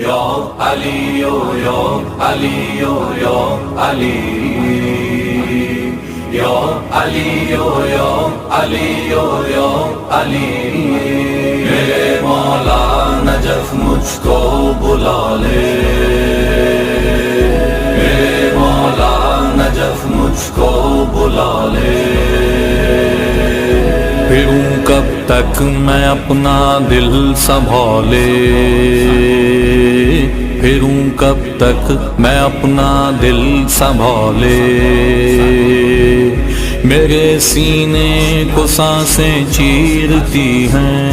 یا علی یا علی یا علی یا علی یا علی یا علی میرے مولا نجف مجھ کو بلا لے، میرے مولا نجف مجھ کو بلا لے۔ پھروں کب تک میں اپنا دل سنبھالے، پھروں کب تک میں اپنا دل سنبھالے، میرے سینے کو سانسیں چیرتی ہیں،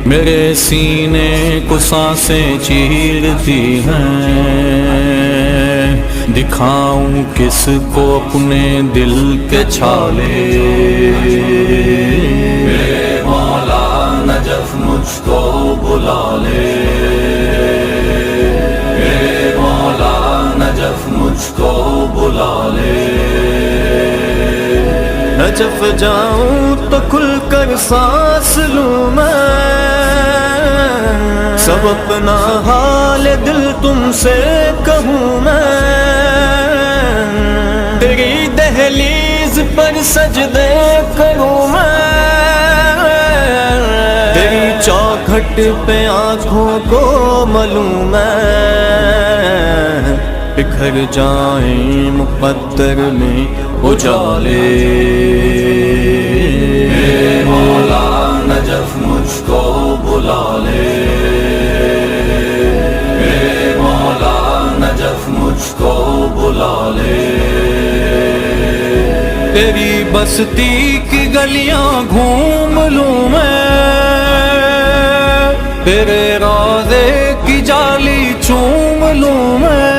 میرے سینے کو سانسیں چیرتی ہیں، دکھاؤں کس کو اپنے دل کے چھالے، میرے مولا نجف مجھ کو بلا لے، میرے مولا نجف مجھ کو بلا لے۔ نجف جاؤں تو کھل کر سانس لوں میں، سب اپنا حال دل تم سے کہوں میں، تیری دہلیز پر سجدے کروں میں، تیری چوکھٹ پہ آنکھوں کو ملوں میں، بکھر جائیں مقدر میں اجالے، میرے مولا نجف مجھ کو بلا لے، میرے مولا نجف مجھ کو بلا لے۔ تیری بستی کی گلیاں گھوم لوں میں، تیرے روضے کی جالی چوم لوں میں،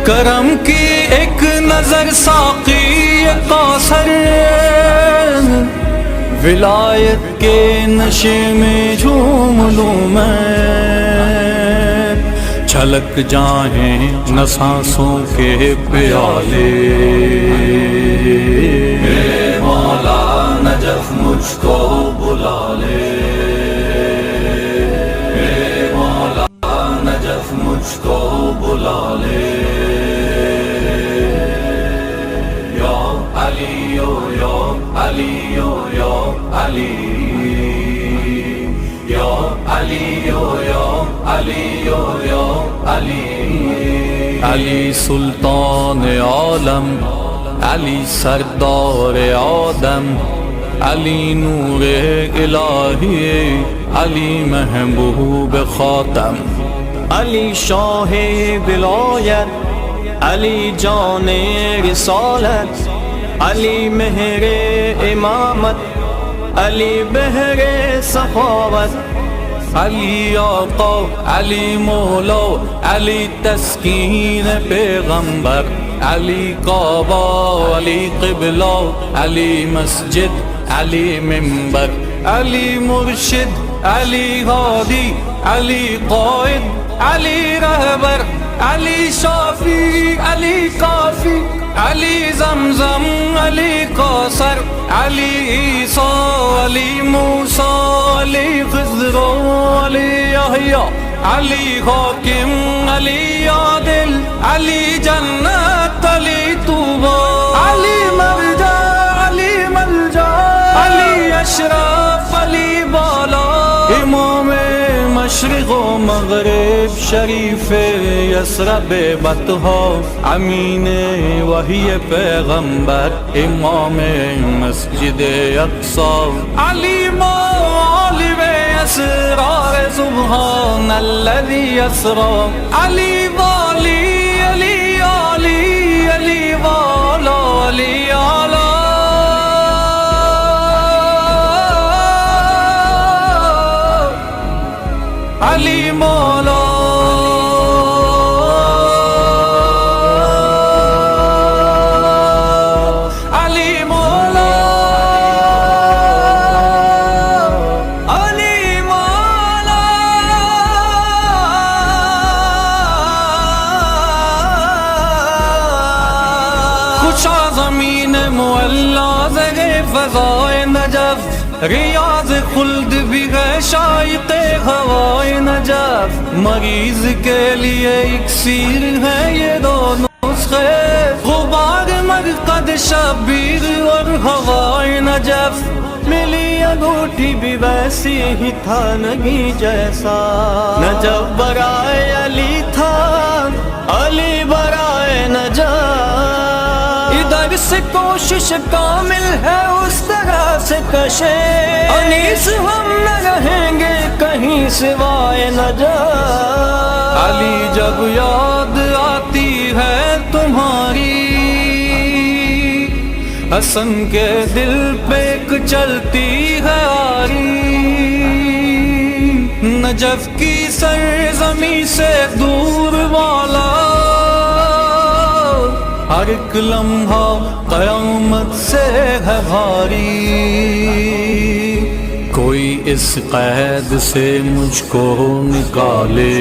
کرم کی ایک نظر ساقی کوثر، ولایت کے نشے میں جھوم لوں میں، چھلک جائیں نہ سانسوں کے پیالے، میرے مولا نجف مجھ کو بلا لے، میرے مولا نجف مجھ کو بلا لے۔ یا علی یا علی یا علی یا علی یا علی یا علی، علی سلطان عالم، علی سردار آدم، علی نور الہی، علی محبوب خاتم، علی شاہ ولایت، علی جان رسالت، علی مہر امامت، علی بہر سخاوت، علی آقا، علی مولا، علی تسکین پیغمبر، علی کعبہ، علی قبلہ، علی مسجد، علی منبر، علی مرشد، علی ہادی، علی قائد، علی رہبر، علی شافی، علی کافی، علی زمزم، علی کوثر، علی عیسیٰ، علی موسیٰ، علی خضر، علی یحییٰ، علی حاکم، علی عادل، علی جنت، علی طوبیٰ، علی مرجع، علی ملجا، علی اشرف، علی بالا، امام مشرق و مغرب، شریف یثرب بطحا، امین وحی پیغمبر، امام مسجد اقصی، علی معالم اسرار سبحان الذی اسرا، علی والی، علی علی، علی والا، علی اعلی، علی مولا، علی مولا، علی مولا، خوشا زمین معلا زغ فضائے نجف، ریاض خلد بھی ہے شائق نجف، مریض کے لیے اکسیر ہے یہ دو نسخے، غبار مرقد شبیر اور ہوائے نجف، ملی انگوٹھی بھی ویسی ہی تھا نہیں جیسا، نجف برائے علی تھا، علی برائے نجف، ادھر سے کوشش کامل ہے اس طرح سے کشے، انیس ہم نہ رہیں گے کہیں سوائے نجف، علی جب یاد آتی ہے تمہاری، حسن کے دل پہ ایک چلتی ہے آری، نجف کی سرزمین سے دور والا، ہر ایک لمحہ قیامت سے ہے بھاری، کوئی اس قید سے مجھ کو نکالے،